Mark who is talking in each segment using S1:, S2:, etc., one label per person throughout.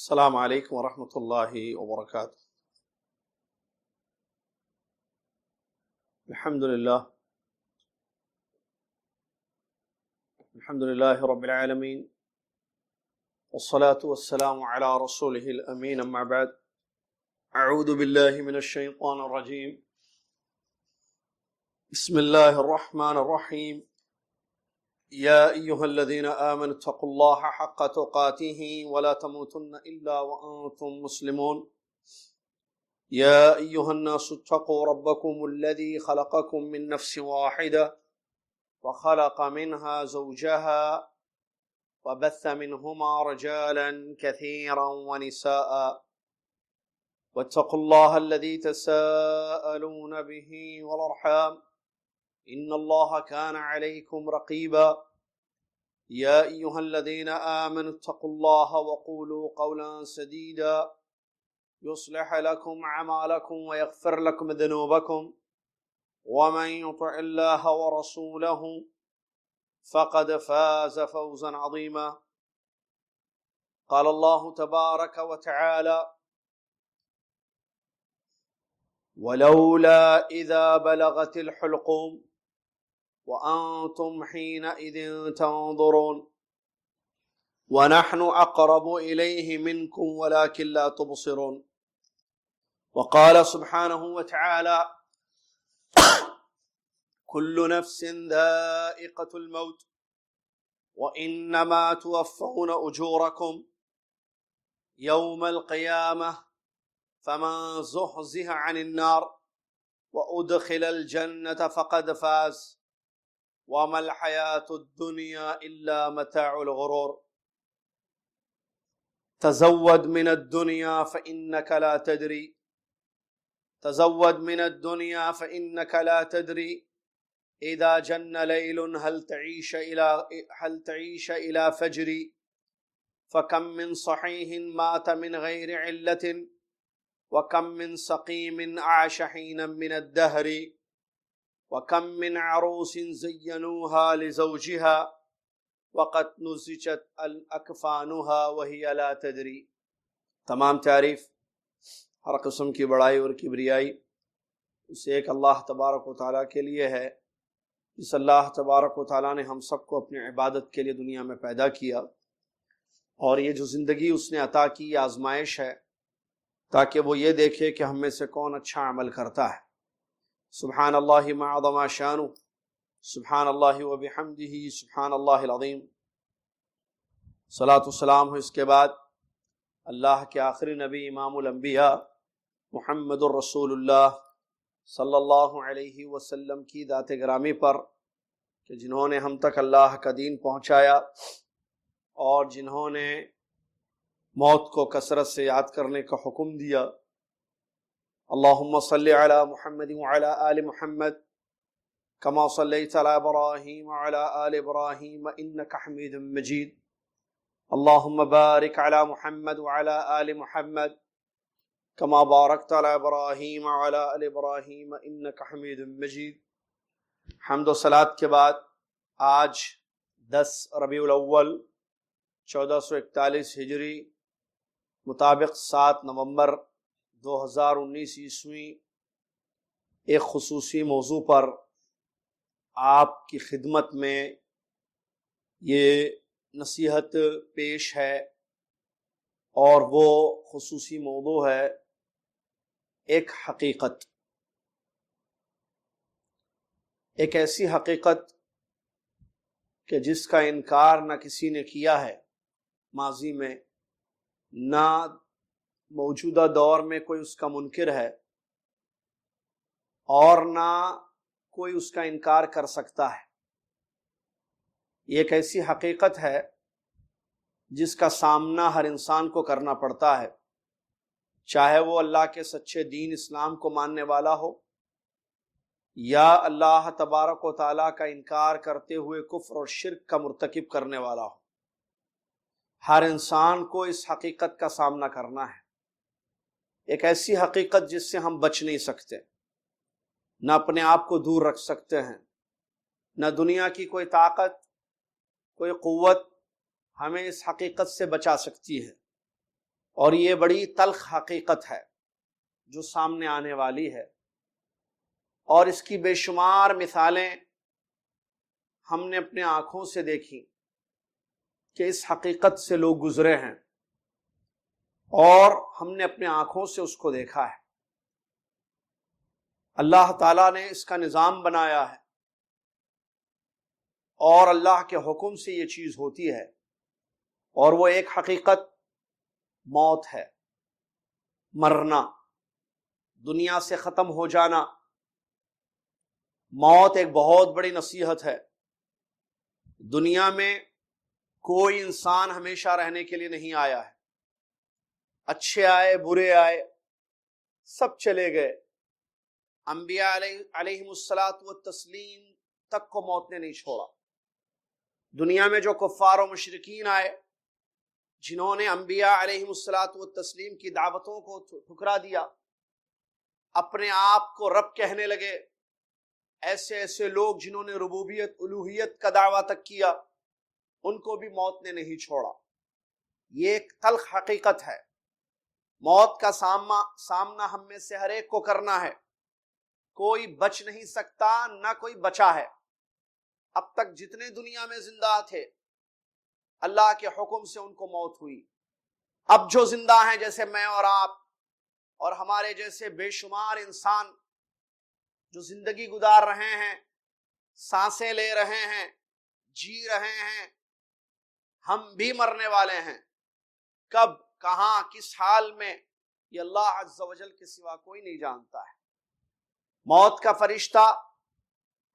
S1: السلام علیکم ورحمۃ اللہ وبرکاتہ۔ الحمد للہ رب العالمین، والصلاة والسلام علی رسولہ الامین، اما بعد، اعوذ باللہ من الشیطان الرجیم، بسم اللہ الرحمن الرحیم، یا ایہا الذین آمنوا اتقوا اللہ حق تقاتہ ولا تموتن الا وانتم مسلمون، یا ایہا الناس اتقوا ربکم الذی خلقکم من نفس واحدہ وخلق منها زوجها وبث منهما رجالا كثيرا ونساء واتقوا الله الذي تساءلون به والأرحام إن الله كان عليكم رقيبا، يا أيها الذين آمنوا اتقوا الله وقولوا قولا سديدا يصلح لكم أعمالكم ويغفر لكم ذنوبكم، ومن يطع الله ورسوله فقد فاز فوزا عظيما۔ قال الله تبارك وتعالى: ولولا إذا بلغت الحلقوم وأنتم حينئذ تنظرون ونحن أقرب إليه منكم ولكن لا تبصرون۔ وقال سبحانه وتعالى: كل نفس ذائقة الموت وإنما توفون أجوركم يوم القيامة فمن زحزح عن النار وأدخل الجنة فقد فاز وما الحياة الدنيا إلا متاع الغرور۔ تزود من الدنيا فإنك لا تدري، تزود من الدنيا فإنك لا تدري إذا جن ليل هل تعيش إلى فجر، فكم من صحيح مات من غير علة وكم من سقيم عاش حينا من الدهر وكم من عروس زينوها لزوجها وقد نسجت أكفانها وهي لا تدري۔ تمام تعریف، ہر قسم کی بڑائی اور کبریائی اس ایک اللہ تبارک و تعالیٰ کے لیے ہے، جس اللہ تبارک و تعالیٰ نے ہم سب کو اپنی عبادت کے لیے دنیا میں پیدا کیا، اور یہ جو زندگی اس نے عطا کی یہ آزمائش ہے، تاکہ وہ یہ دیکھے کہ ہم میں سے کون اچھا عمل کرتا ہے۔ سبحان اللہ ما عظم شانہ، سبحان اللہ وبحمدہ، سبحان اللہ العظیم۔ صلاۃ والسلام ہو اس کے بعد اللہ کے آخری نبی امام الانبیاء محمد الرسول اللہ صلی اللہ علیہ وسلم کی ذات گرامی پر، کہ جنہوں نے ہم تک اللہ کا دین پہنچایا اور جنہوں نے موت کو کثرت سے یاد کرنے کا حکم دیا۔ اللہم صلی علی محمد وعلی آل محمد کما صلیت علی ابراہیم وعلی آل ابراہیم انک حمید مجید۔ اللہم بارک علی محمد وعلی آل محمد کما بارکت علی ابراہیم وعلی آل ابراہیم انک حمید مجید۔ حمد و صلاۃ کے بعد آج 10 ربیع الاول 1441 ہجری مطابق 7 نومبر 2019 عیسوی ایک خصوصی موضوع پر آپ کی خدمت میں یہ نصیحت پیش ہے، اور وہ خصوصی موضوع ہے ایک حقیقت، ایک ایسی حقیقت کہ جس کا انکار نہ کسی نے کیا ہے ماضی میں، نہ موجودہ دور میں کوئی اس کا منکر ہے، اور نہ کوئی اس کا انکار کر سکتا ہے۔ یہ ایک ایسی حقیقت ہے جس کا سامنا ہر انسان کو کرنا پڑتا ہے، چاہے وہ اللہ کے سچے دین اسلام کو ماننے والا ہو، یا اللہ تبارک و تعالیٰ کا انکار کرتے ہوئے کفر اور شرک کا مرتکب کرنے والا ہو۔ ہر انسان کو اس حقیقت کا سامنا کرنا ہے، ایک ایسی حقیقت جس سے ہم بچ نہیں سکتے، نہ اپنے آپ کو دور رکھ سکتے ہیں، نہ دنیا کی کوئی طاقت، کوئی قوت ہمیں اس حقیقت سے بچا سکتی ہے، اور یہ بڑی تلخ حقیقت ہے جو سامنے آنے والی ہے، اور اس کی بے شمار مثالیں ہم نے اپنے آنکھوں سے دیکھی کہ اس حقیقت سے لوگ گزرے ہیں، اور ہم نے اپنے آنکھوں سے اس کو دیکھا ہے۔ اللہ تعالیٰ نے اس کا نظام بنایا ہے، اور اللہ کے حکم سے یہ چیز ہوتی ہے، اور وہ ایک حقیقت موت ہے، مرنا، دنیا سے ختم ہو جانا۔ موت ایک بہت بڑی نصیحت ہے۔ دنیا میں کوئی انسان ہمیشہ رہنے کے لیے نہیں آیا ہے، اچھے آئے برے آئے سب چلے گئے۔ انبیاء علیہم الصلاۃ والتسلیم تک کو موت نے نہیں چھوڑا۔ دنیا میں جو کفار و مشرکین آئے، جنہوں نے انبیاء علیہم الصلاۃ والتسلیم کی دعوتوں کو ٹھکرا دیا، اپنے آپ کو رب کہنے لگے، ایسے ایسے لوگ جنہوں نے ربوبیت الوہیت کا دعویٰ تک کیا، ان کو بھی موت نے نہیں چھوڑا۔ یہ ایک تلخ حقیقت ہے۔ موت کا سامنا ہم میں سے ہر ایک کو کرنا ہے، کوئی بچ نہیں سکتا، نہ کوئی بچا ہے۔ اب تک جتنے دنیا میں زندہ تھے، اللہ کے حکم سے ان کو موت ہوئی۔ اب جو زندہ ہیں، جیسے میں اور آپ اور ہمارے جیسے بے شمار انسان جو زندگی گزار رہے ہیں، سانسیں لے رہے ہیں، جی رہے ہیں، ہم بھی مرنے والے ہیں۔ کب، کہاں، کس حال میں، یہ اللہ عز و جل کے سوا کوئی نہیں جانتا ہے۔ موت کا فرشتہ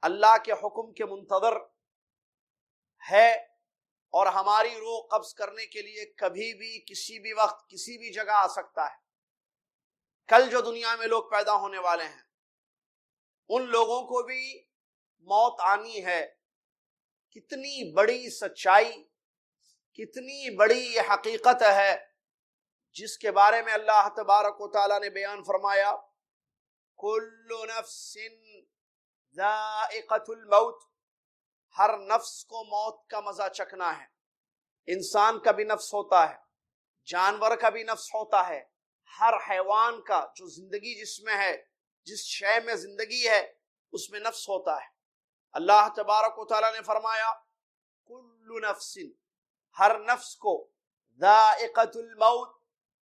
S1: اللہ کے حکم کے منتظر ہے، اور ہماری روح قبض کرنے کے لیے کبھی بھی، کسی بھی وقت، کسی بھی جگہ آ سکتا ہے۔ کل جو دنیا میں لوگ پیدا ہونے والے ہیں، ان لوگوں کو بھی موت آنی ہے۔ کتنی بڑی سچائی، کتنی بڑی یہ حقیقت ہے جس کے بارے میں اللہ تبارک و تعالیٰ نے بیان فرمایا، کل نفس ذائقۃ الموت، ہر نفس کو موت کا مزہ چکھنا ہے۔ انسان کا بھی نفس ہوتا ہے، جانور کا بھی نفس ہوتا ہے، ہر حیوان کا جو زندگی جس میں ہے، جس شے میں زندگی ہے، اس میں نفس ہوتا ہے۔ اللہ تبارک و تعالیٰ نے فرمایا، کل نفس، ہر نفس کو، ذائقۃ الموت،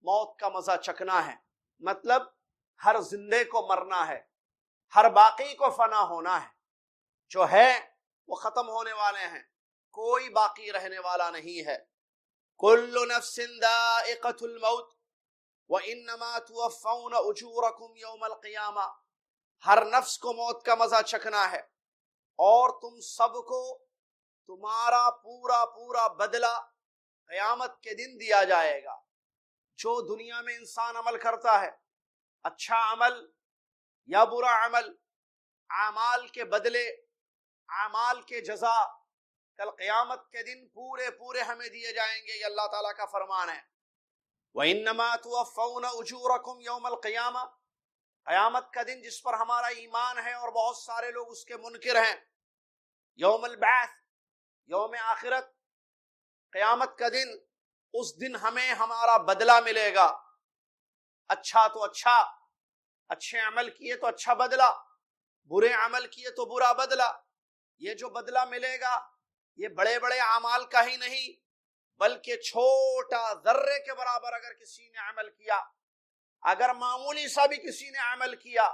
S1: موت کا مزہ چکھنا ہے۔ مطلب ہر زندے کو مرنا ہے، ہر باقی کو فنا ہونا ہے۔ جو ہے وہ ختم ہونے والے ہیں، کوئی باقی رہنے والا نہیں ہے۔ کل نفس ذائقۃ الموت وانما توفون اجورکم یوم القیامہ، ہر نفس کو موت کا مزہ چکھنا ہے، اور تم سب کو تمہارا پورا پورا بدلہ قیامت کے دن دیا جائے گا۔ جو دنیا میں انسان عمل کرتا ہے، اچھا عمل یا برا عمل، اعمال کے بدلے، اعمال کے جزا کل قیامت کے دن پورے پورے ہمیں دیے جائیں گے۔ یہ اللہ تعالیٰ کا فرمان ہے، وَإِنَّمَا تُوَفَّوْنَ أُجُورَكُمْ يَوْمَ الْقِيَامَةِ، قیامت کا دن جس پر ہمارا ایمان ہے اور بہت سارے لوگ اس کے منکر ہیں۔ یوم البعث، یوم آخرت، قیامت کا دن، اس دن ہمیں ہمارا بدلہ ملے گا۔ اچھا تو اچھا، اچھے عمل کیے تو اچھا بدلہ، برے عمل کیے تو برا بدلہ۔ یہ جو بدلہ ملے گا، یہ بڑے بڑے اعمال کا ہی نہیں، بلکہ چھوٹا ذرے کے برابر اگر کسی نے عمل کیا، اگر معمولی سا بھی کسی نے عمل کیا،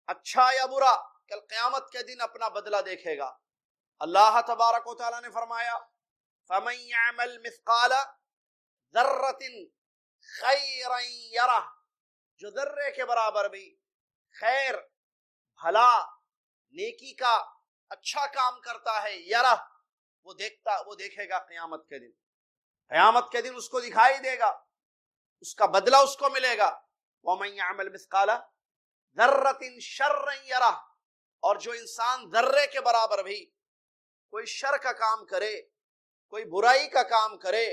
S1: اچھا یا برا، کل قیامت کے دن اپنا بدلہ دیکھے گا۔ اللہ تبارک و تعالیٰ نے فرمایا، فَمَن يَعْمَلْ مِثْقَالَ ذَرَّةٍ خَيْرًا يَرَهُ، جو ذرے کے برابر بھی خیر، بھلا، نیکی کا اچھا کام کرتا ہے، یرہ، وہ دیکھے گا قیامت کے دن۔ قیامت کے دن اس کو دکھائی دے گا، اس کا بدلہ اس کو ملے گا۔ وَمَن يَعْمَلْ مِثْقَالَ ذَرَّةٍ شَرًّا يَرَهُ، اور جو انسان ذرے کے برابر بھی کوئی شر کا کام کرے، کوئی برائی کا کام کرے،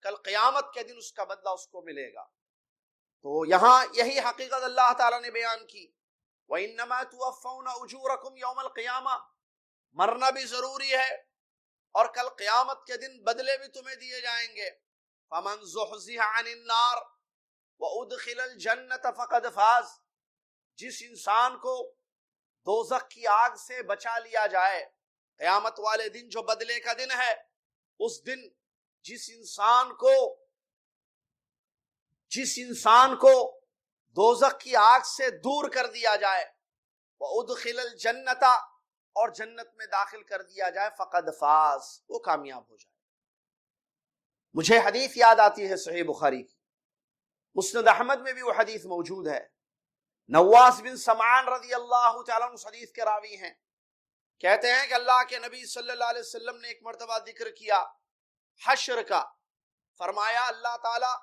S1: کل قیامت کے دن اس کا بدلہ اس کو ملے گا۔ تو یہاں یہی حقیقت اللہ تعالیٰ نے بیان کی، وَإِنَّمَا تُوَفَّوْنَ أُجُورَكُمْ يَوْمَ الْقِيَامَةِ، مرنا بھی ضروری ہے، اور کل قیامت کے دن بدلے بھی تمہیں دیے جائیں گے۔ فمن زحزح عن النار وادخل الجنة فقد فاز، جس انسان کو دوزخ کی آگ سے بچا لیا جائے، قیامت والے دن جو بدلے کا دن ہے، اس دن جس انسان کو دوزخ کی آگ سے دور کر دیا جائے، وَأُدْخِلَ الْجَنَّةَ، اور جنت میں داخل کر دیا جائے، فقد فاز، وہ کامیاب ہو جائے۔ مجھے حدیث یاد آتی ہے صحیح بخاری کی، مسند احمد میں بھی وہ حدیث موجود ہے۔ نواس بن سمعان رضی اللہ تعالیٰ عنہ اس حدیث کے راوی ہیں، کہتے ہیں کہ اللہ کے نبی صلی اللہ علیہ وسلم نے ایک مرتبہ ذکر کیا حشر کا، فرمایا اللہ تعالیٰ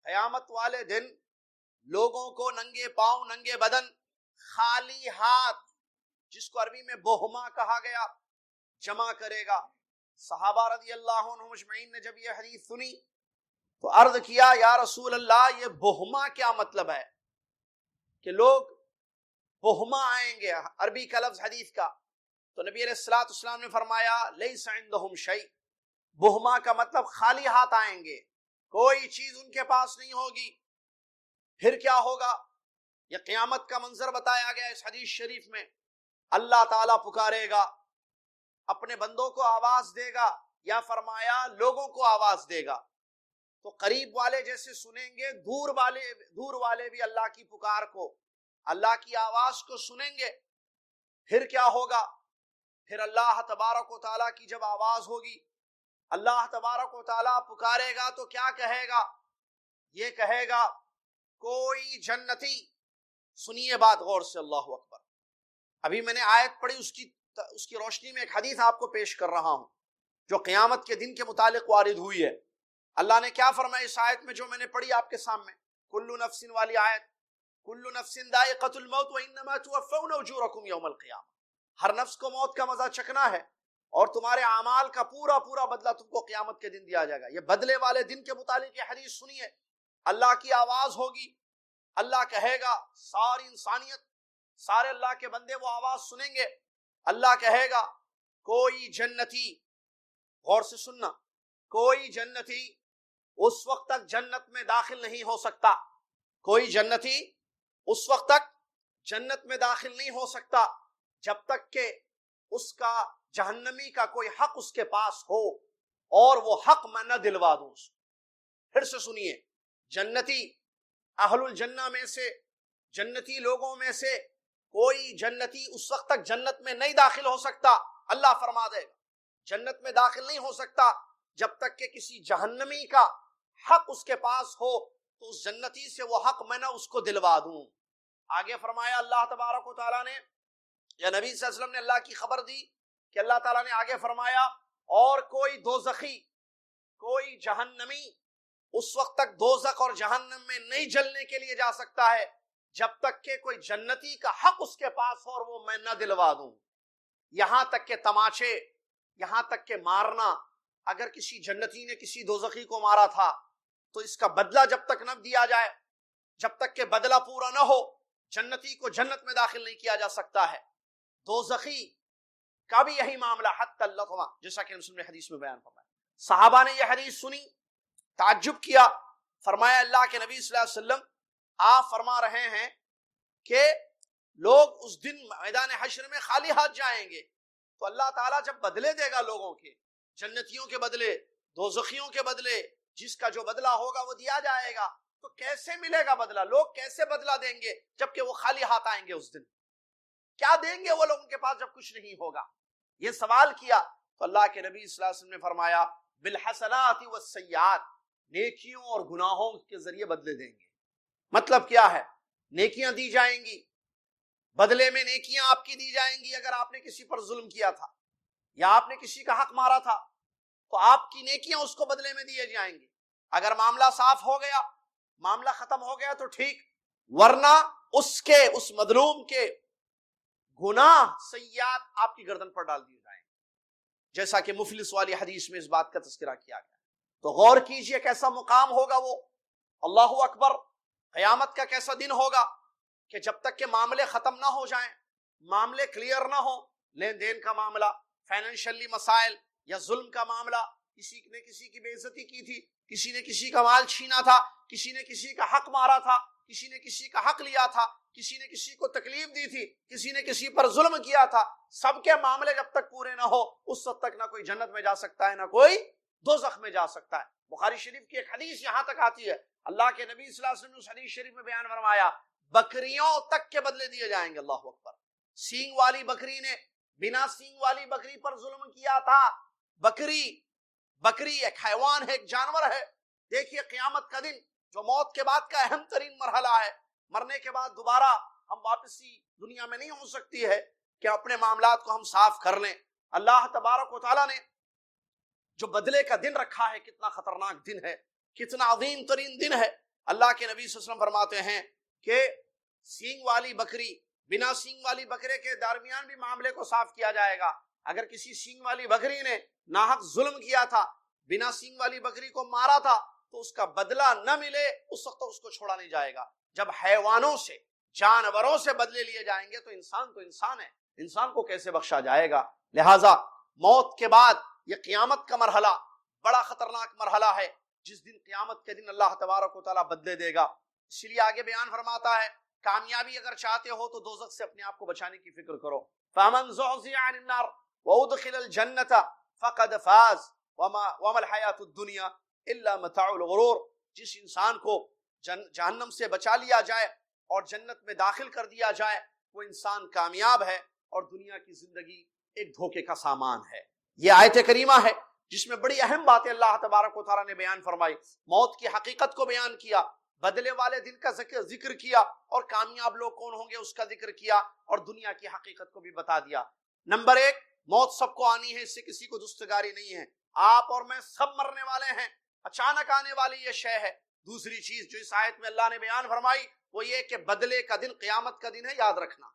S1: قیامت والے دن لوگوں کو ننگے پاؤں ننگے بدن خالی ہاتھ، جس کو عربی میں بہما کہا گیا، جمع کرے گا۔ صحابہ رضی اللہ عنہ مجمعین نے جب یہ حدیث سنی تو عرض کیا یا رسول اللہ یہ بہما کیا مطلب ہے کہ لوگ بہما آئیں گے، عربی کا لفظ حدیث کا۔ تو نبی علیہ الصلوۃ والسلام نے فرمایا لیس عندہم شیء، بہما کا مطلب خالی ہاتھ آئیں گے، کوئی چیز ان کے پاس نہیں ہوگی۔ پھر کیا ہوگا؟ یہ قیامت کا منظر بتایا گیا اس حدیث شریف میں۔ اللہ تعالیٰ پکارے گا، اپنے بندوں کو آواز دے گا، یا فرمایا لوگوں کو آواز دے گا۔ تو قریب والے جیسے سنیں گے، دور والے بھی اللہ کی پکار کو، اللہ کی آواز کو سنیں گے۔ پھر کیا ہوگا؟ پھر اللہ تبارک و تعالیٰ کی جب آواز ہوگی، اللہ تبارک و تعالیٰ پکارے گا تو کیا کہے گا؟ یہ کہے گا کوئی جنتی، سنیے بات غور سے، اللہ اکبر۔ ابھی میں نے آیت پڑھی، اس کی روشنی میں ایک حدیث آپ کو پیش کر رہا ہوں جو قیامت کے دن کے متعلق وارد ہوئی ہے۔ اللہ نے کیا فرمایا اس آیت میں جو میں نے پڑھی آپ کے سامنے، کل نفس والی آیت، کل نفس ذائقۃ الموت وانما توفون اجورکم یوم القیامہ، ہر نفس کو موت کا مزہ چکھنا ہے اور تمہارے اعمال کا پورا پورا بدلہ تم کو قیامت کے دن دیا جائے گا۔ یہ بدلے والے دن کے متعلق یہ حدیث سنیے۔ اللہ کی آواز ہوگی، اللہ کہے گا، ساری انسانیت، سارے اللہ کے بندے وہ آواز سنیں گے۔ اللہ کہے گا کوئی جنتی، غور سے سننا، کوئی جنتی اس وقت تک جنت میں داخل نہیں ہو سکتا، کوئی جنتی اس وقت تک جنت میں داخل نہیں ہو سکتا جب تک کہ اس کا جہنمی کا کوئی حق اس کے پاس ہو اور وہ حق میں نہ دلوا دوں اس کو۔ پھر سے سنیے، جنتی، اہل الجنہ میں سے، جنتی لوگوں میں سے کوئی جنتی اس وقت تک جنت میں نہیں داخل ہو سکتا، اللہ فرما دے گا جنت میں داخل نہیں ہو سکتا جب تک کہ کسی جہنمی کا حق اس کے پاس ہو تو اس جنتی سے وہ حق میں نہ اس کو دلوا دوں۔ آگے فرمایا اللہ تبارک و تعالیٰ نے، یا نبی صلی اللہ علیہ وسلم نے اللہ کی خبر دی کہ اللہ تعالیٰ نے آگے فرمایا اور کوئی دوزخی، کوئی جہنمی اس وقت تک دوزخ اور جہنم میں نہیں جلنے کے لیے جا سکتا ہے جب تک کہ کوئی جنتی کا حق اس کے پاس ہو اور وہ میں نہ دلوا دوں۔ یہاں تک کہ تماچے، یہاں تک کہ مارنا، اگر کسی جنتی نے کسی دوزخی کو مارا تھا تو اس کا بدلہ جب تک نہ دیا جائے، جب تک کہ بدلہ پورا نہ ہو، جنتی کو جنت میں داخل نہیں کیا جا سکتا ہے۔ دوزخی کا بھی یہی معاملہ، حتی اللقمہ، جیسا کہ مسلم نے حدیث میں بیان فرمایا۔ صحابہ نے یہ حدیث سنی، تعجب کیا، فرمایا اللہ کے نبی صلی اللہ علیہ وسلم آپ فرما رہے ہیں کہ لوگ اس دن میدان حشر میں خالی ہاتھ جائیں گے، تو اللہ تعالیٰ جب بدلے دے گا لوگوں کے، جنتیوں کے بدلے، دوزخیوں کے بدلے، جس کا جو بدلہ ہوگا وہ دیا جائے گا، تو کیسے ملے گا بدلہ؟ لوگ کیسے بدلہ دیں گے جبکہ وہ خالی ہاتھ آئیں گے اس دن؟ کیا دیں گے وہ لوگ ان کے پاس جب کچھ نہیں ہوگا؟ یہ سوال کیا تو اللہ کے نبی صلی اللہ علیہ وسلم نے فرمایا بالحسنات والسیئات، نیکیوں اور گناہوں کے ذریعے بدلے دیں گے۔ مطلب کیا ہے؟ نیکیاں دی جائیں گی، بدلے میں نیکیاں آپ کی دی جائیں گی۔ اگر آپ نے کسی پر ظلم کیا تھا یا آپ نے کسی کا حق مارا تھا تو آپ کی نیکیاں اس کو بدلے میں دیے جائیں گی۔ اگر معاملہ صاف ہو گیا، معاملہ ختم ہو گیا تو ٹھیک، ورنہ اس مظلوم کے گناہ سیئات آپ کی گردن پر ڈال دیے جائیں گے، جیسا کہ مفلس والی حدیث میں اس بات کا تذکرہ کیا گیا۔ تو غور کیجئے کیسا مقام ہوگا وہ، اللہ اکبر، قیامت کا کیسا دن ہوگا کہ جب تک کہ معاملے ختم نہ ہو جائیں، معاملے کلیئر نہ ہو، لین دین کا معاملہ، فائنینشلی مسائل یا ظلم کا معاملہ، کسی نے کسی کی بے عزتی کی تھی، کسی نے کسی کا مال چھینا تھا، کسی نے کسی کا حق مارا تھا، کسی نے کسی کا حق لیا تھا، کسی نے کسی کو تکلیف دی تھی، کسی نے کسی پر ظلم کیا تھا، سب کے معاملے جب تک پورے نہ ہو اس وقت تک نہ کوئی جنت میں جا سکتا ہے نہ کوئی دوزخ میں جا سکتا ہے۔ بخاری شریف کی ایک حدیث یہاں تک آتی ہے، اللہ کے نبی صلی اللہ علیہ وسلم نے اس حدیث شریف میں بیان فرمایا بکریوں تک کے بدلے دیے جائیں گے۔ اللہ اکبر۔ سینگ والی بکری نے بنا سینگ والی بکری پر ظلم کیا تھا۔ بکری ایک حیوان ہے، ایک جانور ہے۔ دیکھیے قیامت کا دن جو موت کے بعد کا اہم ترین مرحلہ ہے، مرنے کے بعد دوبارہ ہم واپسی دنیا میں نہیں ہو سکتی ہے کہ اپنے معاملات کو ہم صاف کر لیں۔ اللہ تبارک و تعالیٰ نے جو بدلے کا دن رکھا ہے، کتنا خطرناک دن ہے، کتنا عظیم ترین دن ہے۔ اللہ کے نبی صلی اللہ علیہ وسلم فرماتے ہیں کہ سینگ والی بکری بنا سینگ والی بکرے کے درمیان بھی معاملے کو صاف کیا جائے گا۔ اگر کسی سینگ والی بکری نے ناحق ظلم کیا تھا، بنا سینگ والی بکری کو مارا تھا، تو اس کا بدلہ نہ ملے اس وقت اس کو چھوڑا نہیں جائے گا۔ جب حیوانوں سے، جانوروں سے بدلے لیے جائیں گے تو انسان ہے، انسان کو کیسے بخشا جائے گا؟ لہٰذا موت کے بعد یہ قیامت کا مرحلہ بڑا خطرناک مرحلہ ہے، جس دن قیامت کے دن اللہ تبارک و تعالیٰ بدلے دے گا۔ اس لیے آگے بیان فرماتا ہے کامیابی اگر چاہتے ہو تو دوزخ سے اپنے آپ کو بچانے کی فکر کرو۔ فَمَنْ زُحْزِحَ عَنِ النَّارِ وَأُدْخِلَ الْجَنَّةَ فَقَدْ فَازَ وَمَا الْحَيَاةُ الدُّنْيَا إِلَّا مَتَاعُ الْغُرُورِ۔ جس انسان کو جہنم سے بچا لیا جائے اور جنت میں داخل کر دیا جائے وہ انسان کامیاب ہے، اور دنیا کی زندگی ایک دھوکے کا سامان ہے۔ یہ آیت کریمہ ہے جس میں بڑی اہم باتیں اللہ تبارک و تعالیٰ نے بیان فرمائی، موت کی حقیقت کو بیان کیا، بدلے والے دن کا ذکر کیا، اور کامیاب لوگ کون ہوں گے اس کا ذکر کیا، اور دنیا کی حقیقت کو بھی بتا دیا۔ نمبر 1، موت سب کو آنی ہے، اس سے کسی کو دستگاری نہیں ہے، آپ اور میں سب مرنے والے ہیں، اچانک آنے والی یہ شے ہے۔ دوسری چیز جو اس آیت میں اللہ نے بیان فرمائی وہ یہ کہ بدلے کا دن قیامت کا دن ہے، یاد رکھنا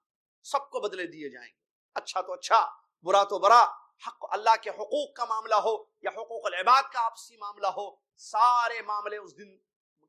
S1: سب کو بدلے دیے جائیں گے، اچھا تو اچھا، برا تو برا، حق اللہ کے حقوق کا معاملہ ہو یا حقوق العباد کا آپسی معاملہ ہو، سارے معاملے اس دن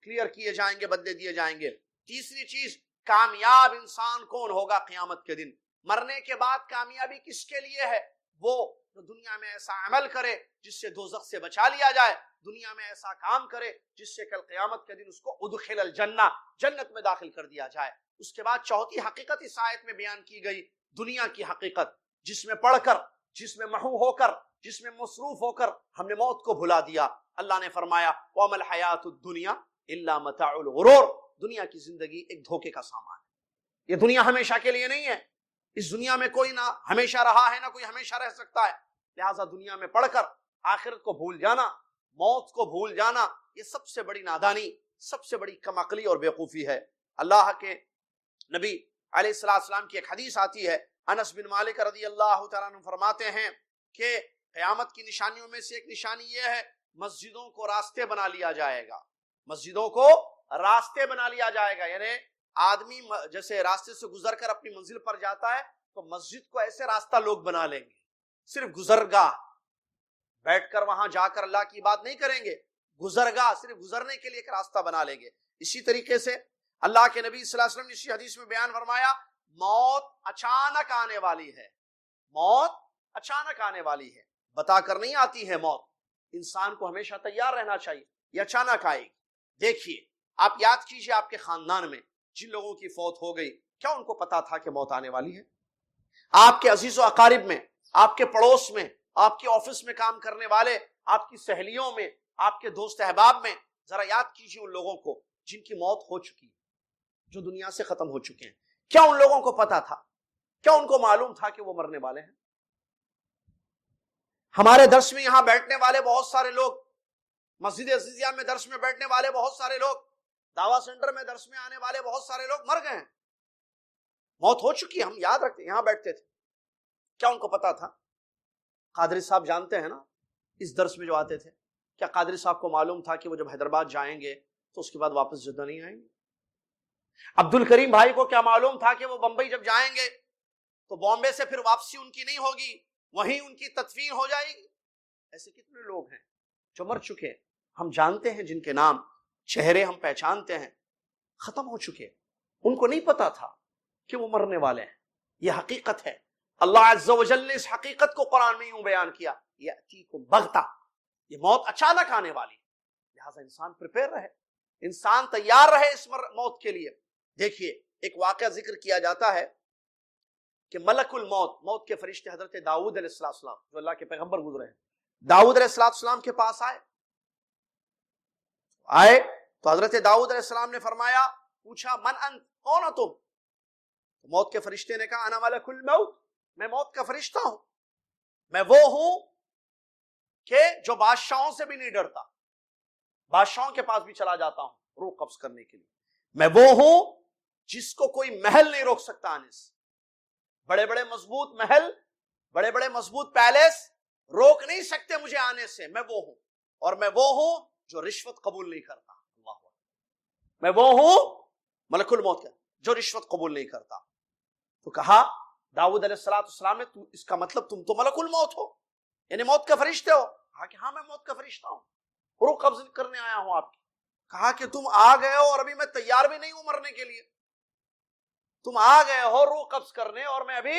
S1: کلیئر کیے جائیں گے، بدلے دیے جائیں گے۔ تیسری چیز، کامیاب انسان کون ہوگا قیامت کے دن؟ مرنے کے بعد کامیابی کس کے لیے ہے؟ وہ جو دنیا میں ایسا عمل کرے جس سے دوزخ سے بچا لیا جائے، دنیا میں ایسا کام کرے جس سے کل قیامت کے دن اس کو ادخل الجنہ، جنت میں داخل کر دیا جائے۔ اس کے بعد چوتھی حقیقت اس آیت میں بیان کی گئی، دنیا کی حقیقت، جس میں پڑھ کر، جس میں محو ہو کر، جس میں مصروف ہو کر ہم نے موت کو بھلا دیا۔ اللہ نے فرمایا وَمَا الْحَيَاةُ الدُّنْيَا إِلَّا مَتَاعُ الْغُرُورِ۔ دنیا کی زندگی ایک دھوکے کا سامان ہے، یہ دنیا ہمیشہ کے لیے نہیں ہے، اس دنیا میں کوئی نہ ہمیشہ رہا ہے نہ کوئی ہمیشہ رہ سکتا ہے۔ لہٰذا دنیا میں پڑھ کر آخرت کو بھول جانا، موت کو بھول جانا، یہ سب سے بڑی نادانی، سب سے بڑی کم عقلی اور بیوقوفی ہے۔ اللہ کے نبی علیہ السلام کی ایک حدیث آتی ہے، انس بن مالک رضی اللہ تعالیٰ عنہ فرماتے ہیں کہ قیامت کی نشانیوں میں سے ایک نشانی یہ ہے مسجدوں کو راستے بنا لیا جائے گا، مسجدوں کو راستے بنا لیا جائے گا، یعنی آدمی جیسے راستے سے گزر کر اپنی منزل پر جاتا ہے تو مسجد کو ایسے راستہ لوگ بنا لیں گے، صرف گزرگاہ، بیٹھ کر وہاں جا کر اللہ کی بات نہیں کریں گے، گزرگاہ، صرف گزرنے کے لیے ایک راستہ بنا لیں گے۔ اسی طریقے سے اللہ کے نبی صلی اللہ علیہ وسلم نے اسی حدیث میں بیان فرمایا موت اچانک آنے والی ہے، موت اچانک آنے والی ہے، بتا کر نہیں آتی ہے موت، انسان کو ہمیشہ تیار رہنا چاہیے، یہ اچانک آئے گی۔ دیکھیے آپ یاد کیجئے آپ کے خاندان میں جن لوگوں کی فوت ہو گئی، کیا ان کو پتا تھا کہ موت آنے والی ہے؟ آپ کے عزیز و اقارب میں، آپ کے پڑوس میں، آپ کے آفس میں کام کرنے والے، آپ کی سہیلیوں میں، آپ کے دوست احباب میں، ذرا یاد کیجئے ان لوگوں کو جن کی موت ہو چکی ہے، جو دنیا سے ختم ہو چکے ہیں، کیا ان لوگوں کو پتا تھا؟ کیا ان کو معلوم تھا کہ وہ مرنے والے ہیں؟ ہمارے درس میں یہاں بیٹھنے والے بہت سارے لوگ، مسجد عزیزیہ میں درس میں بیٹھنے والے بہت سارے لوگ، دعویٰ سینٹر میں درس میں آنے والے بہت سارے لوگ مر گئے ہیں، موت ہو چکی ہے، ہم یاد رکھتے ہیں، یہاں بیٹھتے تھے، کیا ان کو پتا تھا؟ قادری صاحب جانتے ہیں نا اس درس میں جو آتے تھے، کیا قادری صاحب کو معلوم تھا کہ وہ جب حیدرآباد جائیں گے تو اس کے بعد واپس جدہ نہیں آئیں گے؟ عبد الکریم بھائی کو کیا معلوم تھا کہ وہ بمبئی جب جائیں گے تو بامبے سے پھر واپسی ان کی نہیں ہوگی، وہیں ان کی تدفین ہو جائے گی؟ ایسے کتنے لوگ ہیں جو مر چکے ہیں، ہم جانتے ہیں جن کے نام، چہرے ہم پہچانتے ہیں، ختم ہو چکے، ان کو نہیں پتا تھا کہ وہ مرنے والے ہیں۔ یہ حقیقت ہے، اللہ عز و جل نے اس حقیقت کو قرآن میں یوں بیان کیا، یأتیکم بغتہ، یہ موت اچانک آنے والی ہے، لہٰذا انسان پریپیئر رہے، انسان تیار رہے اس موت کے لیے۔ دیکھیے ایک واقعہ ذکر کیا جاتا ہے کہ ملک الموت، موت کے فرشتے حضرت داؤد علیہ السلام جو اللہ کے پیغمبر گزرے ہیں، داؤد علیہ السلام کے پاس آئے تو حضرت داؤد علیہ السلام نے فرمایا، پوچھا من انت، کون ہو تم؟ موت کے فرشتے نے کہا انا ملک الموت، میں موت کا فرشتہ ہوں، میں وہ ہوں کہ جو بادشاہوں سے بھی نہیں ڈرتا، بادشاہوں کے پاس بھی چلا جاتا ہوں روح قبض کرنے کے لیے، میں وہ ہوں جس کو کوئی محل نہیں روک سکتا آنے سے، بڑے بڑے مضبوط محل، بڑے بڑے مضبوط پیلیس روک نہیں سکتے مجھے آنے سے، میں وہ ہوں، اور میں وہ ہوں جو رشوت قبول نہیں کرتا، میں وہ ہوں ملک الموت کا جو رشوت قبول نہیں کرتا۔ تو کہا داؤد علیہ السلام نے، اس کا مطلب تم تو ملک الموت ہو، یعنی موت کا فرشتے ہو؟ کہا کہ ہاں میں موت کا فرشتہ ہوں، روح قبض کرنے آیا ہوں آپ کی۔ کہا کہ تم آ گئے ہو اور ابھی میں تیار بھی نہیں ہوں مرنے کے لیے، تم آ گئے ہو روح قبض کرنے اور میں ابھی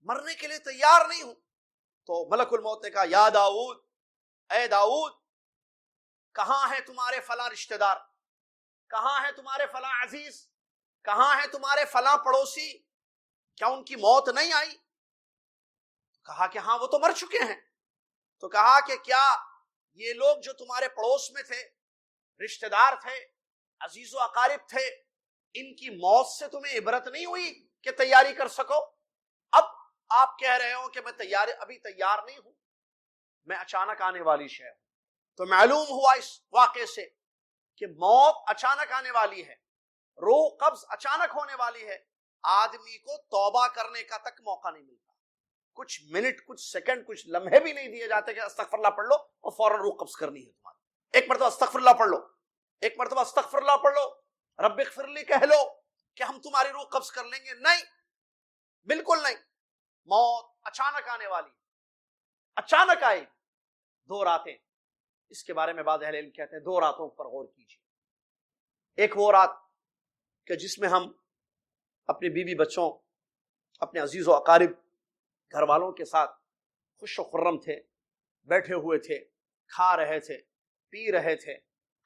S1: مرنے کے لیے تیار نہیں ہوں۔ تو ملک الموت نے کہا یا داؤد، اے داؤد، کہاں ہے تمہارے فلاں رشتہ دار، کہاں ہے تمہارے فلاں عزیز، کہاں ہے تمہارے فلاں پڑوسی، کیا ان کی موت نہیں آئی؟ کہا کہ ہاں وہ تو مر چکے ہیں۔ تو کہا کہ کیا یہ لوگ جو تمہارے پڑوس میں تھے، رشتہ دار تھے، عزیز و اقارب تھے، ان کی موت سے تمہیں عبرت نہیں ہوئی کہ تیاری کر سکو؟ اب آپ کہہ رہے ہو کہ میں ابھی تیار نہیں ہوں، میں اچانک آنے والی شے ہوں۔ تو معلوم ہوا اس واقعے سے کہ موت اچانک آنے والی ہے، روح قبض اچانک ہونے والی ہے، آدمی کو توبہ کرنے کا تک موقع نہیں ملتا، کچھ منٹ، کچھ سیکنڈ، کچھ لمحے بھی نہیں دیے جاتے کہ استغفر اللہ پڑھ لو اور فوراً روح قبض کرنی ہے تمہاری، ایک مرتبہ استغفر اللہ پڑھ لو، ایک مرتبہ استغفر اللہ پڑھ لو، رب اغفر لی کہہ لو کہ ہم تمہاری روح قبض کر لیں گے، نہیں، بالکل نہیں۔ موت اچانک آنے والی، اچانک آئے، 2 راتیں، اس کے بارے میں بعض اہل علم کہتے ہیں 2 راتوں پر غور کیجیے۔ ایک وہ رات کہ جس میں ہم اپنے بیوی بچوں، اپنے عزیز و اقارب، گھر والوں کے ساتھ خوش و خرم تھے، بیٹھے ہوئے تھے، کھا رہے تھے، پی رہے تھے،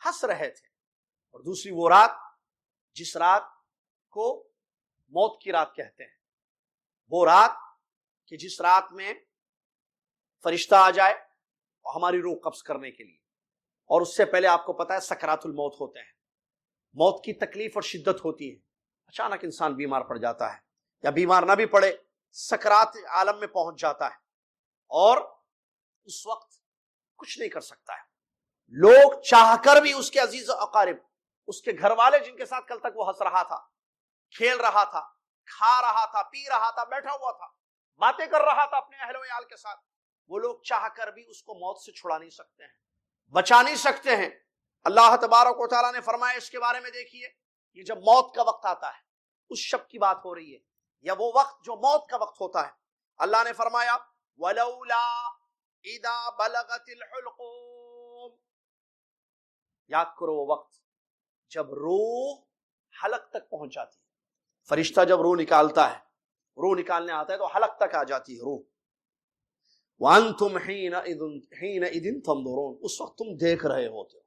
S1: ہنس رہے تھے۔ اور دوسری وہ رات جس رات کو موت کی رات کہتے ہیں، وہ رات کہ جس رات میں فرشتہ آ جائے ہماری روح قبض کرنے کے لیے، اور اس سے پہلے آپ کو پتا ہے سکرات الموت ہوتے ہیں، موت کی تکلیف اور شدت ہوتی ہے، اچانک انسان بیمار پڑ جاتا ہے، یا بیمار نہ بھی پڑے سکرات عالم میں پہنچ جاتا ہے، اور اس وقت کچھ نہیں کر سکتا ہے۔ لوگ چاہ کر بھی اس کے عزیز و اقارب، اس کے گھر والے جن کے ساتھ کل تک وہ ہنس رہا تھا، کھیل رہا تھا، کھا رہا تھا، پی رہا تھا، بیٹھا ہوا تھا، باتیں کر رہا تھا اپنے اہل و عیال کے ساتھ، وہ لوگ چاہ کر بھی اس کو موت سے چھڑا نہیں سکتے ہیں، بچا نہیں سکتے ہیں۔ اللہ تبارک و تعالیٰ نے فرمایا اس کے بارے میں، دیکھیے یہ جب موت کا وقت آتا ہے، اس شب کی بات ہو رہی ہے، یا وہ وقت جو موت کا وقت ہوتا ہے، اللہ نے فرمایا وَلَوْلَا إِذَا بَلَغَتِ الْحُلْقُومَ، یاد کرو وہ وقت جب روح حلق تک پہنچ جاتی ہے، فرشتہ جب روح نکالتا ہے، روح نکالنے آتا ہے تو حلق تک آ جاتی ہے روح، وَأَنْتُمْ حِينَئِذٍ تَنْظُرُونَ، اس وقت تم دیکھ رہے ہوتے ہو۔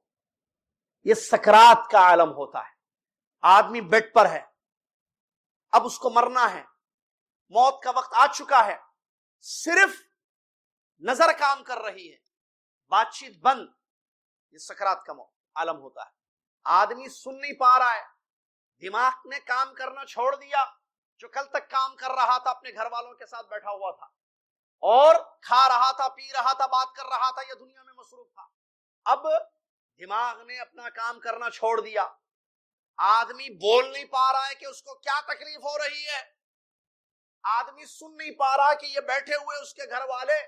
S1: یہ سکرات کا عالم ہوتا ہے، آدمی بیڈ پر ہے، اب اس کو مرنا ہے، موت کا وقت آ چکا ہے، صرف نظر کام کر رہی ہے، بات چیت بند، یہ سکرات کا عالم ہوتا ہے۔ آدمی سن نہیں پا رہا ہے، دماغ نے کام کرنا چھوڑ دیا، جو کل تک کام کر رہا تھا، اپنے گھر والوں کے ساتھ بیٹھا ہوا تھا اور کھا رہا تھا، پی رہا تھا، بات کر رہا تھا، یا دنیا میں مصروف تھا، اب دماغ نے اپنا کام کرنا چھوڑ دیا، آدمی بول نہیں پا رہا ہے کہ اس کو کیا تکلیف ہو رہی ہے، آدمی سن نہیں پا رہا کہ یہ بیٹھے ہوئے اس کے گھر والے،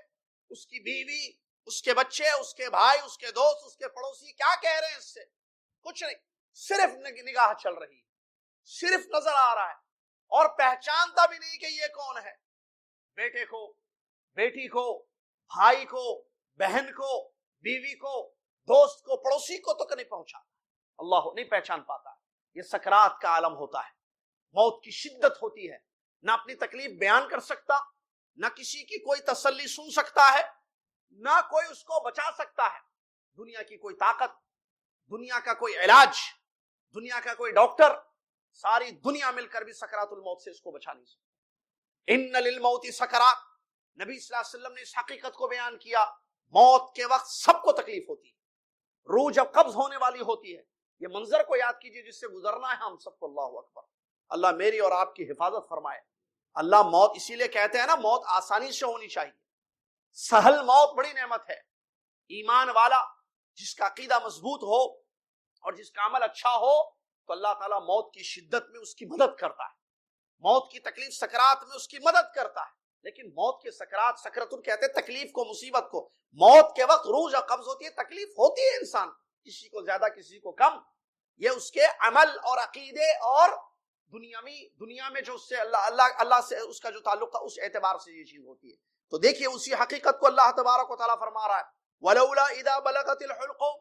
S1: اس کی بیوی، اس کے بچے، اس کے بھائی، اس کے دوست، اس کے پڑوسی کیا کہہ رہے ہیں اس سے، کچھ نہیں، صرف نگاہ چل رہی ہے، صرف نظر آ رہا ہے، اور پہچانتا بھی نہیں کہ یہ کون ہے، بیٹے کو، بیٹی کو، بھائی کو، بہن کو، بیوی کو، دوست کو، پڑوسی کو تو نہیں پہنچا، اللہ نہیں پہچان پاتا۔ یہ سکرات کا عالم ہوتا ہے، موت کی شدت ہوتی ہے، نہ اپنی تکلیف بیان کر سکتا، نہ کسی کی کوئی تسلی سن سکتا ہے، نہ کوئی اس کو بچا سکتا ہے، دنیا کی کوئی طاقت، دنیا کا کوئی علاج، دنیا کا کوئی ڈاکٹر، ساری دنیا مل کر بھی سکرات الموت سے اس کو بچا نہیں سکتی۔ ان للموت سکرات، نبی صلی اللہ علیہ وسلم نے اس حقیقت کو بیان کیا، موت کے وقت سب کو تکلیف ہوتی ہے، روح جب قبض ہونے والی ہوتی ہے، یہ منظر کو یاد کیجئے جس سے گزرنا ہے ہم سب کو۔ اللہ اکبر، اللہ میری اور آپ کی حفاظت فرمائے۔ اللہ موت اسی لیے کہتے ہیں نا، موت آسانی سے ہونی چاہیے، سہل موت بڑی نعمت ہے۔ ایمان والا جس کا عقیدہ مضبوط ہو اور جس کا عمل اچھا ہو تو اللہ تعالیٰ موت کی شدت میں اس کی مدد کرتا ہے، موت کی تکلیف سکرات میں اس کی مدد کرتا ہے۔ لیکن موت کے سکرات، سکرتن کہتے ہیں تکلیف کو، مصیبت کو۔ موت کے وقت روح جب قبض ہوتی ہے تکلیف ہوتی ہے انسان، کسی کو زیادہ کسی کو کم، یہ اس کے عمل اور عقیدے اور دنیا میں جو اس سے اللہ سے اس کا جو تعلق تھا اس اعتبار سے یہ چیز ہوتی ہے۔ تو دیکھیے اسی حقیقت کو اللہ تبارک و تعالیٰ فرما رہا ہے، وَلَوْلَا إِذَا بَلَغَتِ الْحُلْقُمْ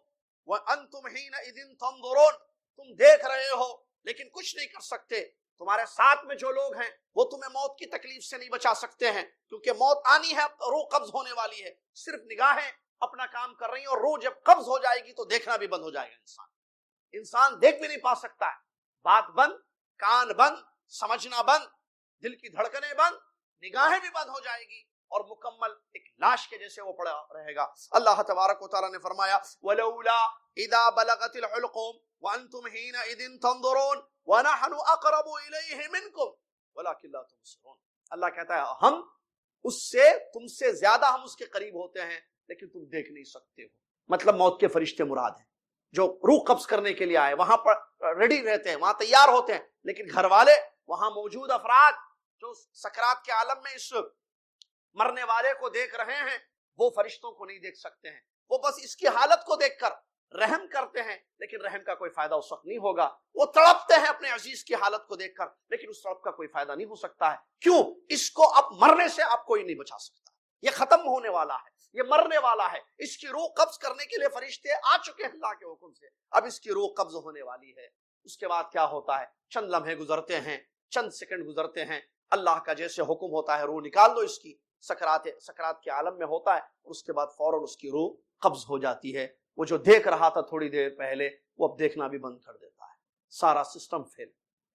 S1: وَأَنْتُمْ حِينَئِذٍ تَنْظُرُونَ، تم دیکھ رہے ہو لیکن کچھ نہیں کر سکتے، تمہارے ساتھ میں جو لوگ ہیں وہ تمہیں موت کی تکلیف سے نہیں بچا سکتے ہیں، کیونکہ موت آنی ہے، روح قبض ہونے والی ہے، صرف نگاہیں اپنا کام کر رہی ہیں، اور روح جب قبض ہو جائے گی تو دیکھنا بھی بند ہو جائے گا، انسان دیکھ بھی نہیں پا سکتا ہے، بات بند، کان بند، سمجھنا بند، دل کی دھڑکنیں بند، نگاہیں بھی بند ہو جائے گی، اور مکمل ایک لاش کے جیسے وہ پڑا رہے گا۔ اللہ تبارک و تعالیٰ نے فرمایا وَلَوْلَا إِذَا بَلَغَتِ الْحُلْقُمْ وَأَنْتُمْ حِينَئِذٍ تَنْظُرُونَ وَنَحْنُ أَقْرَبُ إِلَيْهِ مِنْكُمْ وَلَكِنْ لَا تُبْصِرُونَ۔ اللہ کہتا ہے ہم اس سے، تم سے زیادہ ہم اس کے قریب ہوتے ہیں لیکن تم دیکھ نہیں سکتے ہو۔ مطلب موت کے فرشتے مراد ہیں جو روح قبض کرنے کے لیے آئے، وہاں پر ریڈی رہتے ہیں، وہاں تیار ہوتے ہیں، لیکن گھر والے، وہاں موجود افراد جو سکرات کے عالم میں اس مرنے والے کو دیکھ رہے ہیں، وہ فرشتوں کو نہیں دیکھ سکتے ہیں، وہ بس اس کی حالت کو دیکھ کر رحم کرتے ہیں، لیکن رحم کا کوئی فائدہ اس وقت نہیں ہوگا۔ وہ تڑپتے ہیں اپنے عزیز کی حالت کو دیکھ کر، لیکن اس تڑپ کا کوئی فائدہ نہیں ہو سکتا ہے۔ کیوں؟ اس کو اب مرنے سے اب کوئی نہیں بچا سکتا، یہ ختم ہونے والا ہے، یہ مرنے والا ہے، اس کی روح قبض کرنے کے لیے فرشتے آ چکے ہیں اللہ کے حکم سے، اب اس کی روح قبض ہونے والی ہے۔ اس کے بعد کیا ہوتا ہے؟ چند لمحے گزرتے ہیں، چند سیکنڈ گزرتے ہیں، اللہ کا جیسے حکم ہوتا ہے روح نکال دو اس کی، سکرات کے عالم میں ہوتا ہے، اور اس کے بعد فوراً اس کی روح قبض ہو جاتی ہے۔ وہ جو دیکھ رہا تھا تھوڑی دیر پہلے وہ اب دیکھنا بھی بند کر دیتا ہے، سارا سسٹم فیل،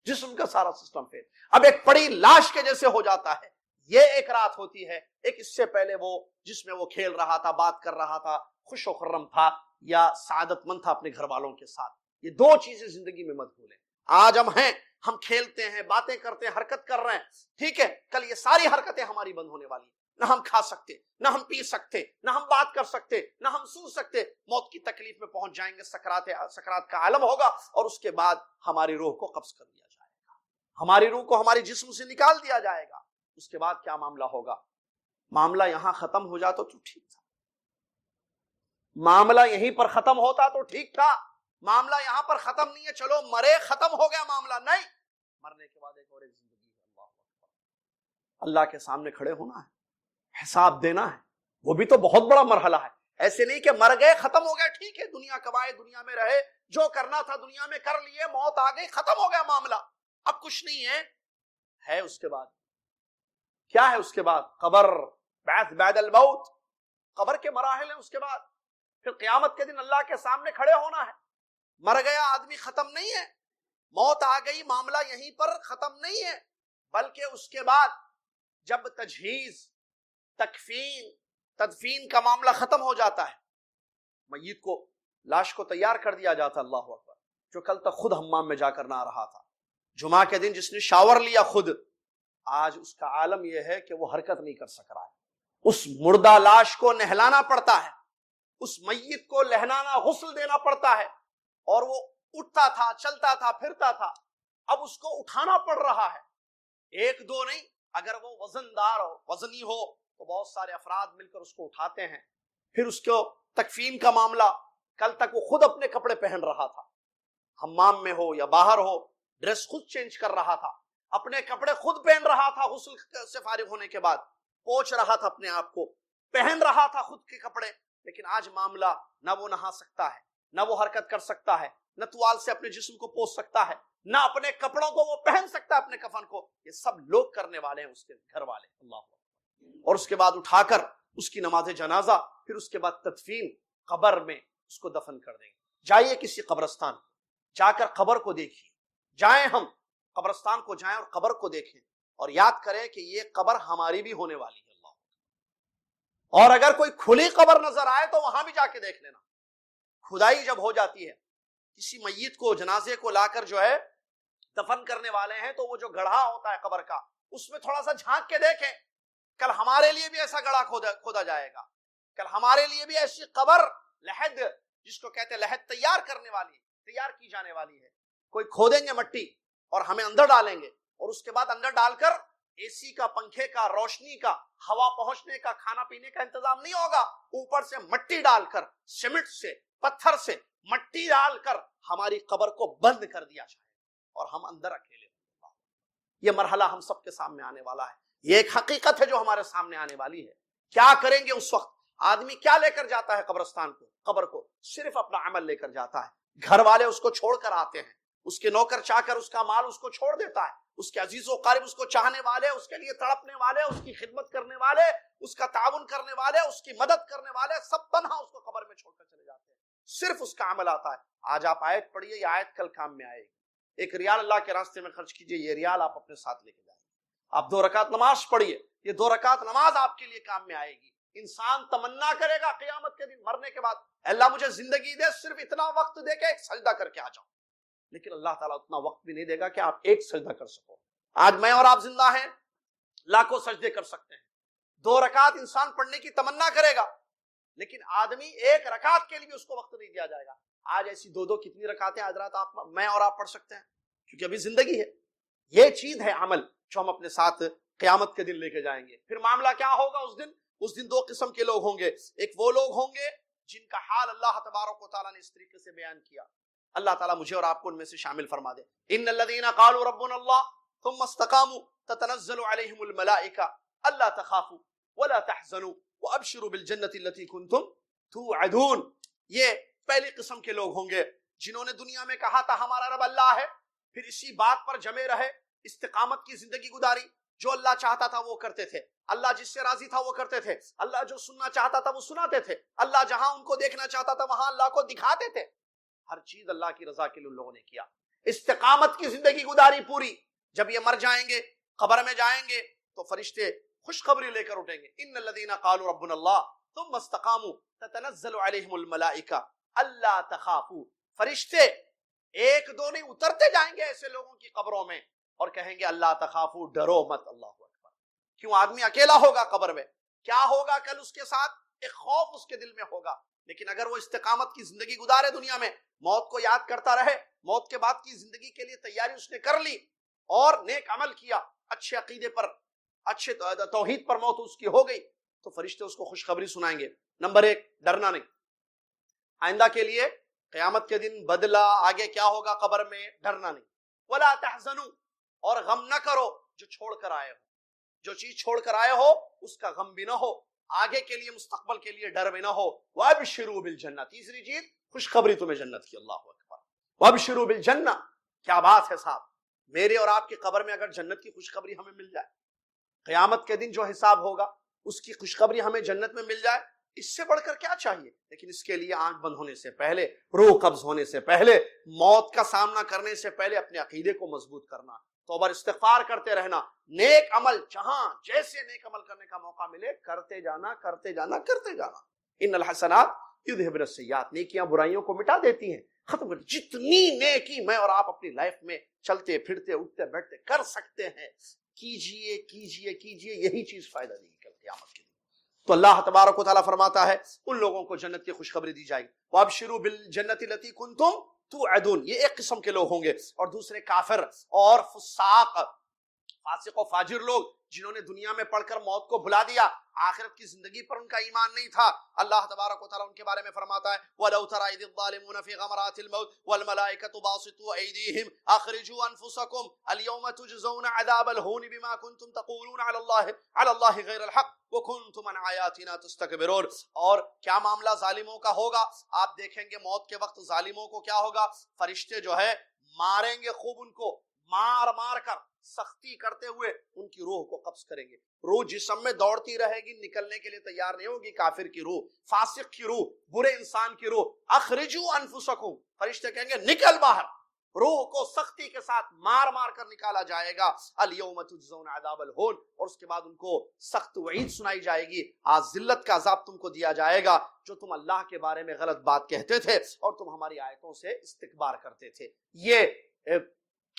S1: جسم کا سارا سسٹم فیل، اب ایک پڑی لاش کے جیسے ہو جاتا ہے۔ یہ ایک رات ہوتی ہے، ایک اس سے پہلے وہ جس میں وہ کھیل رہا تھا، بات کر رہا تھا، خوش و خرم تھا یا سعادت مند تھا اپنے گھر والوں کے ساتھ۔ یہ دو چیزیں زندگی میں مت بھولیں۔ آج ہم کھیلتے ہیں، باتیں کرتے ہیں، حرکت کر رہے ہیں، ٹھیک ہے، کل یہ ساری حرکتیں ہماری بند ہونے والی ہیں، نہ ہم کھا سکتے، نہ ہم پی سکتے، نہ ہم بات کر سکتے، نہ ہم سن سکتے، موت کی تکلیف میں پہنچ جائیں گے، سکرات کا عالم ہوگا، اور اس کے بعد ہماری روح کو قبض کر دیا جائے گا، ہماری روح کو ہمارے جسم سے نکال دیا جائے گا۔ اس کے بعد کیا معاملہ ہوگا؟ معاملہ یہاں ختم ہو جاتا تو ٹھیک تھا، معاملہ یہیں پر ختم ہوتا تو ٹھیک تھا، معاملہ یہاں پر ختم نہیں ہے، چلو مرے ختم ہو گیا معاملہ، نہیں، مرنے کے بعد ایک اور ایک زندگی ہے۔ اللہ اکبر، اللہ کے سامنے کھڑے ہونا ہے، حساب دینا ہے، وہ بھی تو بہت بڑا مرحلہ ہے۔ ایسے نہیں کہ مر گئے ختم ہو گیا، ٹھیک ہے، دنیا کمائے، دنیا میں رہے، جو کرنا تھا دنیا میں کر لیے، موت آ گئی، ختم ہو گیا معاملہ، اب کچھ نہیں ہے اس کے بعد کیا ہے؟ اس کے بعد قبر، بعث بعد الموت، قبر کے مراحل ہیں، اس کے بعد پھر قیامت کے دن اللہ کے سامنے کھڑے ہونا ہے۔ مر گیا آدمی ختم نہیں ہے، موت آ گئی معاملہ یہیں پر ختم نہیں ہے، بلکہ اس کے بعد جب تجہیز، تکفین، تدفین کا معاملہ ختم ہو جاتا ہے، میت کو، لاش کو تیار کر دیا جاتا، اللہ اکبر، جو کل تک خود حمام میں جا کر نہ رہا تھا، جمعہ کے دن جس نے شاور لیا خود، آج اس کا عالم یہ ہے کہ وہ حرکت نہیں کر سک رہا ہے، اس مردہ لاش کو نہلانا پڑتا ہے، اس میت کو لہنانا، غسل دینا پڑتا ہے، اور وہ اٹھتا تھا، چلتا تھا، پھرتا تھا، اب اس کو اٹھانا پڑ رہا ہے، ایک دو نہیں، اگر وہ وزندار ہو، وزنی ہو تو بہت سارے افراد مل کر اس کو اٹھاتے ہیں۔ پھر اس کو تکفین کا معاملہ، کل تک وہ خود اپنے کپڑے پہن رہا تھا، حمام میں ہو یا باہر ہو، ڈریس خود چینج کر رہا تھا، اپنے کپڑے خود پہن رہا تھا، غسل سے فارغ ہونے کے بعد پوچھ رہا تھا اپنے آپ کو، پہن رہا تھا خود کے کپڑے، لیکن آج معاملہ نہ وہ نہا سکتا ہے، نہ وہ حرکت کر سکتا ہے، نہ توال سے اپنے جسم کو پوچھ سکتا ہے، نہ اپنے کپڑوں کو وہ پہن سکتا ہے، اپنے کفن کو، یہ سب لوگ کرنے والے ہیں، اس کے گھر والے، اللہ، اور اس کے بعد اٹھا کر اس کی نماز جنازہ، پھر اس کے بعد تدفین، قبر میں اس کو دفن کر دیں گے. جائیے کسی قبرستان جا کر قبر کو دیکھیے, جائیں ہم قبرستان کو جائیں اور قبر کو دیکھیں اور یاد کریں کہ یہ قبر ہماری بھی ہونے والی ہے. اللہ, اور اگر کوئی کھلی قبر نظر آئے تو وہاں بھی جا کے دیکھ لینا. کھدائی جب ہو جاتی ہے, کسی میت کو, جنازے کو لا کر جو ہے دفن کرنے والے ہیں, تو وہ جو گڑھا ہوتا ہے قبر کا, اس میں تھوڑا سا جھانک کے دیکھیں, کل ہمارے لیے بھی ایسا گڑھا کھودا جائے گا, کل ہمارے لیے بھی ایسی قبر, لحد جس کو کہتے ہیں لحد, تیار کرنے والی, تیار کی جانے والی ہے. کوئی کھودیں گے مٹی اور ہمیں اندر ڈالیں گے, اور اس کے بعد اندر ڈال کر اے سی کا, پنکھے کا, روشنی کا, ہوا پہنچنے کا, کھانا پینے کا انتظام نہیں ہوگا. اوپر سے مٹی ڈال کر, سیمنٹ سے, پتھر سے مٹی ڈال کر ہماری قبر کو بند کر دیا جائے اور ہم اندر اکیلے. یہ مرحلہ ہم سب کے سامنے آنے والا ہے. یہ ایک حقیقت ہے جو ہمارے سامنے آنے والی ہے. کیا کریں گے اس وقت؟ آدمی کیا لے کر جاتا ہے قبرستان کو, قبر کو؟ صرف اپنا عمل لے کر جاتا ہے. گھر والے اس کو چھوڑ کر آتے ہیں, اس کے نوکر چاکر, اس کا مال اس کو چھوڑ دیتا ہے, اس کے عزیز و قریب, اس کو چاہنے والے, اس کے لیے تڑپنے والے, اس کی خدمت کرنے والے, اس کا تعاون کرنے والے, اس کی مدد کرنے والے, سب تنہا اس کو قبر میں چھوڑ کر چلے جاتے ہیں. صرف اس کا عمل آتا ہے. آج آپ آیت پڑھیے, یہ آیت کل کام میں آئے گی. ایک ریال اللہ کے راستے میں خرچ کیجئے, یہ ریال آپ اپنے ساتھ لے کے جائیں. آپ 2 رکعت نماز پڑھیے, یہ 2 رکعت نماز آپ کے لیے کام میں آئے گی. انسان تمنا کرے گا قیامت کے دن مرنے کے بعد, اللہ مجھے زندگی دے, صرف اتنا وقت دے کے ایک سجدہ کر کے آ جاؤں. لیکن اللہ تعالیٰ اتنا وقت بھی نہیں دے گا کہ آپ ایک سجدہ کر سکو. آج میں اور آپ زندہ ہیں, لاکھوں سجدے کر سکتے ہیں. 2 رکعت انسان پڑھنے کی تمنا کرے گا, لیکن آدمی 1 رکعت کے لیے بھی اس کو وقت نہیں دیا جائے گا. آج ایسی 2 کتنی رکعتیں حضرات آپ, میں اور آپ پڑھ سکتے ہیں, کیونکہ ابھی زندگی ہے. یہ چیز ہے عمل جو ہم اپنے ساتھ قیامت کے دن لے کے جائیں گے. پھر معاملہ کیا ہوگا اس دن؟ اس دن 2 قسم کے لوگ ہوں گے. ایک وہ لوگ ہوں گے جن کا حال اللہ تبارک و تعالیٰ نے اس طریقے سے بیان کیا. اللہ تعالیٰ مجھے اور آپ کو ان میں سے شامل فرما دے. ان الذين قالوا ربنا الله ثم استقاموا تتنزل عليهم الملائكة الا تخافوا ولا تحزنوا وابشروا بالجنة التي كنتم توعدون. یہ پہلی قسم کے لوگ ہوں گے جنہوں نے دنیا میں کہا تھا ہمارا رب اللہ ہے, پھر اسی بات پر جمے رہے, استقامت کی زندگی گزاری, جو اللہ چاہتا تھا وہ کرتے تھے, اللہ جس سے راضی تھا وہ کرتے تھے, اللہ جو سننا چاہتا تھا وہ سناتے تھے, اللہ جہاں ان کو دیکھنا چاہتا تھا وہاں اللہ کو دکھاتے تھے. ہر چیز اللہ کی رضا کے لیے ان لوگوں نے کیا. استقامت کی زندگی گزاری پوری. جب یہ مر جائیں گے, قبر میں جائیں گے, تو فرشتے خوشخبری لے کر اٹھیں گے. ان الذين قالوا ربنا الله ثم استقاموا تتنزل عليهم الملائكة الا تخافوا. فرشتے 1-2 نہیں, اترتے جائیں گے ایسے لوگوں کی قبروں میں اور کہیں گے اللہ تخافوا, ڈرو مت. اللہ اکبر. کیوں؟ آدمی اکیلا ہوگا قبر میں, کیا ہوگا کل اس کے ساتھ؟ ایک خوف اس کے دل میں ہوگا. لیکن اگر وہ استقامت کی زندگی گزارے دنیا میں, موت کو یاد کرتا رہے, موت کے بعد کی زندگی کے لیے تیاری اس نے کر لی اور نیک عمل کیا, اچھے عقیدے پر, اچھے توحید پر موت اس کی ہو گئی, تو فرشتے اس کو خوشخبری سنائیں گے. نمبر 1, ڈرنا نہیں. آئندہ کے لیے قیامت کے دن بدلہ, آگے کیا ہوگا قبر میں, ڈرنا نہیں. ولا تحزنوا, اور غم نہ کرو جو چھوڑ کر آئے ہو. جو چیز چھوڑ کر آئے ہو اس کا غم بھی نہ ہو, آگے کے لیے, مستقبل کے لیے ڈر بھی نہ ہو. وابشروا بالجنہ, تیسری چیز خوشخبری تمہیں جنت کی. اللہ اکبر. وابشروا بالجنہ, کیا بات ہے صاحب. میرے اور آپ کی قبر میں اگر جنت کی خوشخبری ہمیں مل جائے, قیامت کے دن جو حساب ہوگا اس کی خوشخبری ہمیں جنت میں مل جائے, اس سے بڑھ کر کیا چاہیے؟ لیکن اس کے لیے آنکھ بند ہونے سے پہلے, روح قبض ہونے سے پہلے, موت کا سامنا کرنے سے پہلے اپنے عقیدے کو مضبوط کرنا, توبہ استغفار کرتے رہنا, نیک عمل جہاں جیسے نیک عمل کرنے کا موقع ملے کرتے جانا, کرتے جانا, کرتے جانا. ان الحسنات یذہبن السیئات, نیکیاں برائیوں کو مٹا دیتی ہیں, ختم کر. جتنی نیکی میں اور آپ اپنی لائف میں چلتے پھرتے اٹھتے بیٹھتے کر سکتے ہیں, کیجئے کیجئے کیجئے, یہی چیز فائدہ دے گی کل قیامت کے دن. تو اللہ تبارک و تعالیٰ فرماتا ہے ان لوگوں کو جنت کی خوشخبری دی جائے گی. وابشروا بالجنۃ التی کنتم توعدون. یہ ایک قسم کے لوگ ہوں گے. اور دوسرے کافر اور فساق, فاسق و فاجر لوگ جنہوں نے دنیا میں پڑھ کر موت کو بھلا دیا, آخرت کی زندگی پر ان کا ایمان نہیں تھا. اللہ تبارک و تعالیٰ ان کے بارے میں فرماتا ہے وَلَوْ تَرَى إِذِ الظَّالِمُونَ فِي غَمَرَاتِ الْمَوْتِ وَالْمَلَائِكَةُ بَاسِطُو أَيْدِيهِمْ أَخْرِجُوا أَنفُسَكُمْ الْيَوْمَ تُجْزَوْنَ عَذَابَ الْهُونِ بِمَا كُنْتُمْ تَقُولُونَ عَلَى اللَّهِ غَيْرَ الْحَقِّ وَكُنْتُمْ عَنْ آيَاتِنَا تَسْتَكْبِرُونَ. اور کیا معاملہ ظالموں کا ہوگا, آپ دیکھیں گے موت کے وقت ظالموں کو کیا ہوگا. فرشتے جو ہے ماریں گے خوب ان کو, مار مار کر سختی کرتے ہوئے ان کی روح کو قبض کریں گے. روح جسم میں دوڑتی رہے گی, نکلنے کے لیے تیار نہیں ہوگی. کافر کی روح, فاسق کی روح, برے انسان کی روح. اخرجوا انفسکم, فرشتے کہیں گے نکل باہر. روح کو سختی کے ساتھ مار مار کر نکالا جائے گا. الیوم تجزون عذاب الہون, اور اس کے بعد ان کو سخت وعید سنائی جائے گی. آج ذلت کا عذاب تم کو دیا جائے گا جو تم اللہ کے بارے میں غلط بات کہتے تھے اور تم ہماری آیتوں سے استکبار کرتے تھے. یہ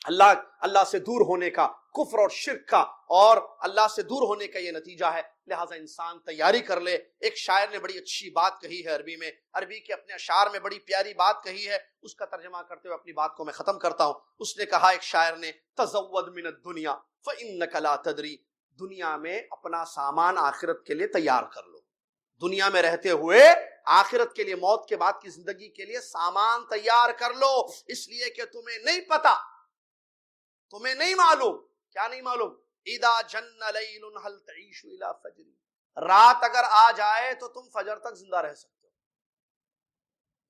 S1: اللہ سے دور ہونے کا, کفر اور شرک کا اور اللہ سے دور ہونے کا یہ نتیجہ ہے. لہٰذا انسان تیاری کر لے. ایک شاعر نے بڑی اچھی بات کہی ہے عربی میں, عربی کے اپنے اشعار میں بڑی پیاری بات کہی ہے. اس کا ترجمہ کرتے ہوئے اپنی بات کو میں ختم کرتا ہوں. اس نے کہا, ایک شاعر نے, تزود من الدنیا فإنک لا تدری, دنیا میں اپنا سامان آخرت کے لیے تیار کر لو. دنیا میں رہتے ہوئے آخرت کے لیے, موت کے بعد کی زندگی کے لیے سامان تیار کر لو, اس لیے کہ تمہیں نہیں پتا, تمہیں نہیں معلوم. کیا نہیں معلوم؟ اذا جن لیل هل تعیش الى فجر, رات اگر آ جائے تو تم فجر تک زندہ رہ سکتے ہو.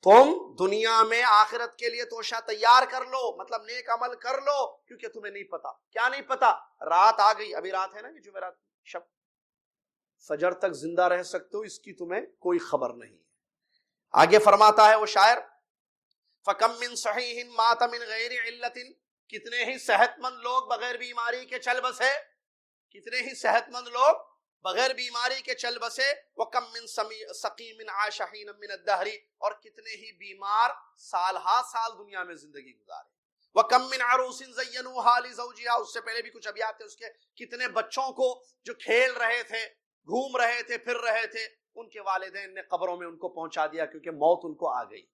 S1: تم دنیا میں آخرت کے لیے توشہ تیار کر لو, مطلب نیک عمل کر لو, کیونکہ تمہیں نہیں پتا. کیا نہیں پتا؟ رات آ گئی, ابھی رات ہے نا, یہ جمعرات شب, فجر تک زندہ رہ سکتے ہو اس کی تمہیں کوئی خبر نہیں. آگے فرماتا ہے وہ شاعر, فَكَم مِّن صَحِيحٍ مَاتَ مِن غَيْرِ عِلَّةٍ, کتنے ہی صحت مند لوگ بغیر بیماری کے چل بسے, کتنے ہی صحت مند لوگ بغیر بیماری کے چل بسے. وَكَم مِّن سَقِيمٍ عَاشَ حِينًا مِّنَ الدَّهْرِ, اور کتنے ہی بیمار سال ہا سال دنیا میں زندگی گزارے. وَكَم مِّن عَرُوسٍ زَيَّنُوهَا لِزَوْجِهَا, اس سے پہلے بھی کچھ ابیات تھے اس کے, کتنے بچوں کو جو کھیل رہے تھے, گھوم رہے تھے, پھر رہے تھے, ان کے والدین نے قبروں میں ان کو پہنچا دیا کیونکہ موت ان کو آ گئی.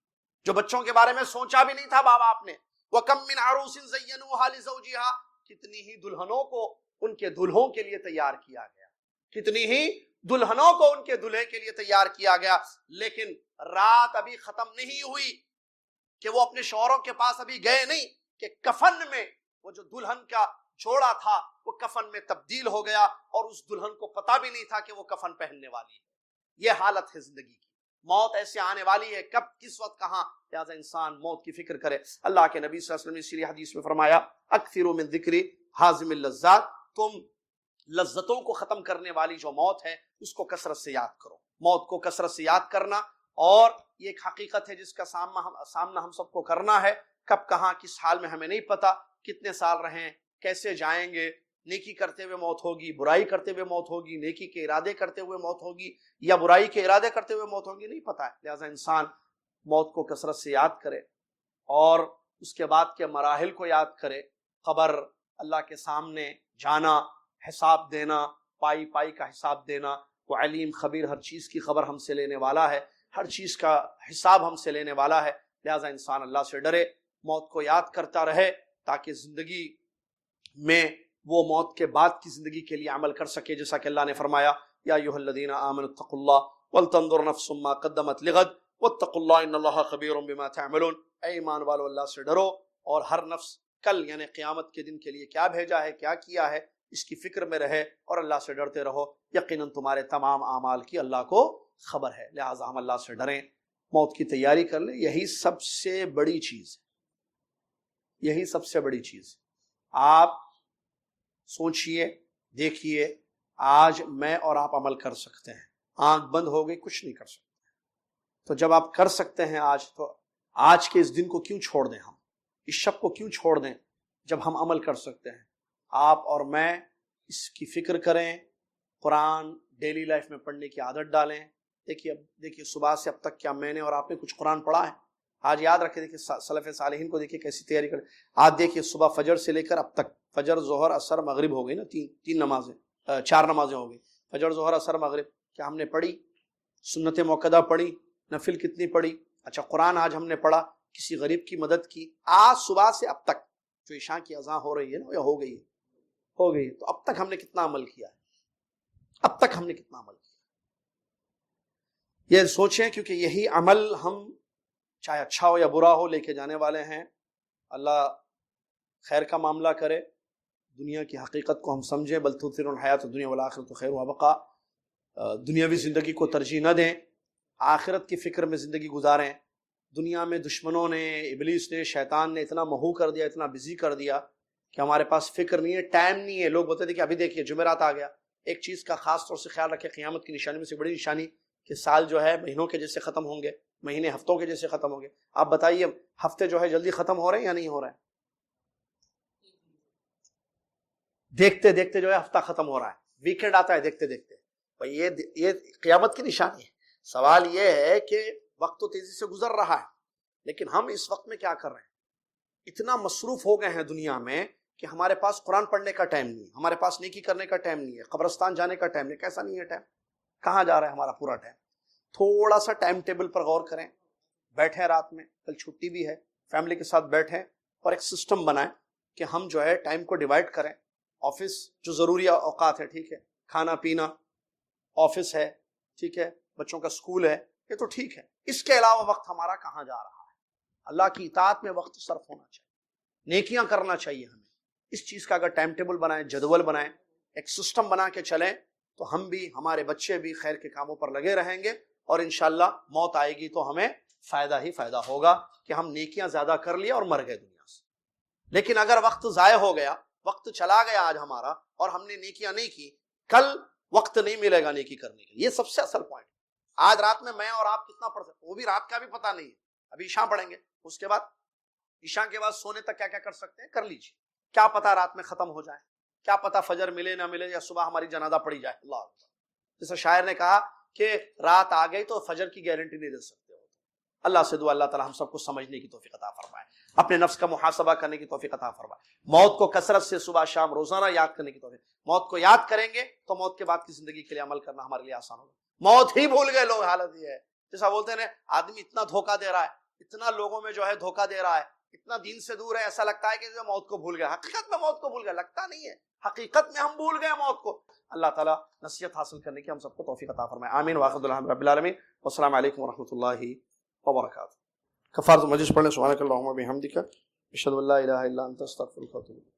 S1: جو بچوں کے بارے میں سوچا بھی نہیں تھا باپ آپ نے. وَكَم مِّن عَرُوسٍ زَيَّنُوهَا لِزَوْجِهَا, کتنی ہی دلہنوں کو ان کے دلہوں کے لیے تیار کیا گیا, کتنی ہی دلہنوں کو ان کے دلہے کے لیے تیار کیا گیا. لیکن رات ابھی ختم نہیں ہوئی کہ وہ اپنے شوہروں کے پاس ابھی گئے نہیں کہ کفن میں وہ جو دلہن کا جوڑا تھا وہ کفن میں تبدیل ہو گیا, اور اس دلہن کو پتا بھی نہیں تھا کہ وہ کفن پہننے والی ہے. یہ حالت ہے زندگی کی. موت ایسے آنے والی ہے, کب, کس وقت, کہاں. لہذا انسان موت کی فکر کرے. اللہ کے نبی صلی اللہ علیہ وسلم نے اسی حدیث میں فرمایا, اکثروا من ذکر حازم اللذات, تم لذتوں کو ختم کرنے والی جو موت ہے اس کو کثرت سے یاد کرو. موت کو کثرت سے یاد کرنا, اور یہ ایک حقیقت ہے جس کا سامنا ہم سب کو کرنا ہے. کب, کہاں, کس حال میں ہمیں نہیں پتا, کتنے سال رہیں, کیسے جائیں گے. نیکی کرتے ہوئے موت ہوگی, برائی کرتے ہوئے موت ہوگی, نیکی کے ارادے کرتے ہوئے موت ہوگی یا برائی کے ارادے کرتے ہوئے موت ہوگی, نہیں پتا ہے. لہٰذا انسان موت کو کثرت سے یاد کرے اور اس کے بعد کے مراحل کو یاد کرے. قبر, اللہ کے سامنے جانا, حساب دینا, پائی پائی کا حساب دینا. وہ علیم خبیر, ہر چیز کی خبر ہم سے لینے والا ہے, ہر چیز کا حساب ہم سے لینے والا ہے. لہٰذا انسان اللہ سے ڈرے, موت کو یاد کرتا رہے تاکہ زندگی میں وہ موت کے بعد کی زندگی کے لیے عمل کر سکے. جیسا کہ اللہ نے فرمایا, یا ایھا الذین آمنوا اتقوا اللہ ولتنظر نفس ما قدمت لغد واتقوا اللہ ان اللہ خبیر بما تعملون. اے ایمان والو, اللہ سے ڈرو اور ہر نفس کل یعنی قیامت کے دن کے لیے کیا بھیجا ہے, کیا کیا ہے, اس کی فکر میں رہے اور اللہ سے ڈرتے رہو. یقیناً تمہارے تمام اعمال کی اللہ کو خبر ہے. لہٰذا ہم اللہ سے ڈریں, موت کی تیاری کر لیں. یہی سب سے بڑی چیز ہے, یہی سب سے بڑی چیز. آپ سوچئے, دیکھیے, آج میں اور آپ عمل کر سکتے ہیں, آنکھ بند ہو گئی, کچھ نہیں کر سکتے. تو جب آپ کر سکتے ہیں آج, تو آج کے اس دن کو کیوں چھوڑ دیں, ہم اس شب کو کیوں چھوڑ دیں جب ہم عمل کر سکتے ہیں. آپ اور میں اس کی فکر کریں, قرآن ڈیلی لائف میں پڑھنے کی عادت ڈالیں. دیکھیے صبح سے اب تک کیا میں نے اور آپ نے کچھ قرآن پڑھا ہے؟ آج یاد رکھیں, دیکھیے سلف صالحین کو دیکھیے کیسی تیاری کریں. آج دیکھیے صبح فجر سے لے کر اب تک, فجر, ظہر, عصر, مغرب ہو گئی نا, تین نمازیں, 4 نمازیں ہو گئی. فجر, ظہر, عصر, مغرب, کیا ہم نے پڑھی؟ سنت موقدہ پڑھی, نفل کتنی پڑھی؟ اچھا, قرآن آج ہم نے پڑھا, کسی غریب کی مدد کی. آج صبح سے اب تک جو عشاء کی اذان ہو رہی ہے نا, یا ہو گئی ہے, تو اب تک ہم نے کتنا عمل کیا ہے؟ اب تک ہم نے کتنا عمل کیا؟ یہ سوچیں, کیونکہ یہی عمل ہم چاہے اچھا ہو یا برا ہو لے کے جانے والے ہیں. اللہ خیر کا معاملہ کرے, دنیا کی حقیقت کو ہم سمجھیں. بل تؤثرون الحیات الدنیا والآخرۃ خیر وابقیٰ. دنیاوی زندگی کو ترجیح نہ دیں, آخرت کی فکر میں زندگی گزاریں. دنیا میں دشمنوں نے, ابلیس نے, شیطان نے اتنا محو کر دیا, اتنا بزی کر دیا کہ ہمارے پاس فکر نہیں ہے، ٹائم نہیں ہے. لوگ بولتے تھے کہ ابھی دیکھیے جمعرات آ گیا. ایک چیز کا خاص طور سے خیال رکھے، قیامت کی نشانی میں سے بڑی نشانی کہ سال جو ہے مہینوں کے جیسے ختم ہوں گے، مہینے ہفتوں کے جیسے ختم ہوں گے. آپ بتائیے ہفتے جو ہے جلدی ختم ہو رہے ہیں یا نہیں ہو رہے ہیں؟ دیکھتے دیکھتے جو ہے ہفتہ ختم ہو رہا ہے، ویکینڈ آتا ہے دیکھتے دیکھتے. بھائی یہ قیامت کی نشانی ہے. سوال یہ ہے کہ وقت تو تیزی سے گزر رہا ہے، لیکن ہم اس وقت میں کیا کر رہے ہیں؟ اتنا مصروف ہو گئے ہیں دنیا میں کہ ہمارے پاس قرآن پڑھنے کا ٹائم نہیں ہے، ہمارے پاس نیکی کرنے کا ٹائم نہیں ہے، قبرستان جانے کا ٹائم نہیں. کیسا نہیں ہے ٹائم؟ کہاں جا رہا ہے ہمارا پورا ٹائم؟ تھوڑا سا ٹائم ٹیبل پر غور کریں. بیٹھیں رات میں، کل چھٹی بھی ہے، فیملی کے ساتھ بیٹھیں اور ایک سسٹم بنائیں کہ ہم جو ہے ٹائم کو ڈیوائڈ کریں. آفس جو ضروری اوقات ہے، ٹھیک ہے، کھانا پینا، آفس ہے، ٹھیک ہے، بچوں کا اسکول ہے، یہ تو ٹھیک ہے. اس کے علاوہ وقت ہمارا کہاں جا رہا ہے؟ اللہ کی اطاعت میں وقت صرف ہونا چاہیے، نیکیاں کرنا چاہیے ہمیں. اس چیز کا اگر ٹائم ٹیبل بنائیں، جدول بنائیں، ایک سسٹم بنا کے چلیں تو ہم بھی، ہمارے بچے بھی خیر کے کاموں پر لگے رہیں گے اور انشاءاللہ موت آئے گی تو ہمیں فائدہ ہی فائدہ ہوگا کہ ہم نیکیاں زیادہ کر لیے اور مر گئے دنیا سے. لیکن اگر وقت ضائع ہو گیا، وقت چلا گیا آج ہمارا اور ہم نے نیکیاں نہیں کی، کل وقت نہیں ملے گا نیکی کرنے کے لیے. یہ سب سے اصل پوائنٹ. آج رات میں اور آپ کتنا پڑھ سکتے، وہ بھی رات کا بھی پتہ نہیں ہے. ابھی عشاء پڑھیں گے، اس کے بعد عشاء کے بعد سونے تک کیا کیا کر سکتے ہیں کر لیجیے. کیا پتہ رات میں ختم ہو جائے، کیا پتہ فجر ملے نہ ملے یا صبح ہماری جنازہ پڑی جائے. اللہ اکبر. جیسے شاعر نے کہا کہ رات آ گئی تو فجر کی گارنٹی نہیں دے سکتے ہو. اللہ سے دعا اللہ تعالی ہم سب کو سمجھنے کی توفیق عطا فرمائے، اپنے نفس کا محاسبہ کرنے کی توفیق عطا فرمائے، موت کو کثرت سے صبح شام روزانہ یاد کرنے کی توفیق. موت کو یاد کریں گے تو موت کے بعد کی زندگی کے لیے عمل کرنا ہمارے لیے آسان ہوگا. موت ہی بھول گئے لوگ. حالت یہ ہے جیسا بولتے ہیں آدمی اتنا دھوکہ دے رہا ہے، اتنا لوگوں میں جو ہے دھوکہ دے رہا ہے، اتنا دین سے دور ہے، ایسا لگتا ہے کہ موت کو بھول گیا. حقیقت میں موت کو بھول گیا لگتا نہیں ہے، حقیقت میں ہم بھول گئے موت کو. اللہ تعالیٰ نصیحت حاصل کرنے کی ہم سب کو توفیق عطا فرمائے. آمین. واخر الحمد رب العالمین. والسلام علیکم ورحمۃ اللہ وبرکاتہ. کفارۃ المجلس پڑھنے. سبحانک اللہم وبحمدک، اشہد ان لا الہ الا انت، استغفرک واتوب الیک.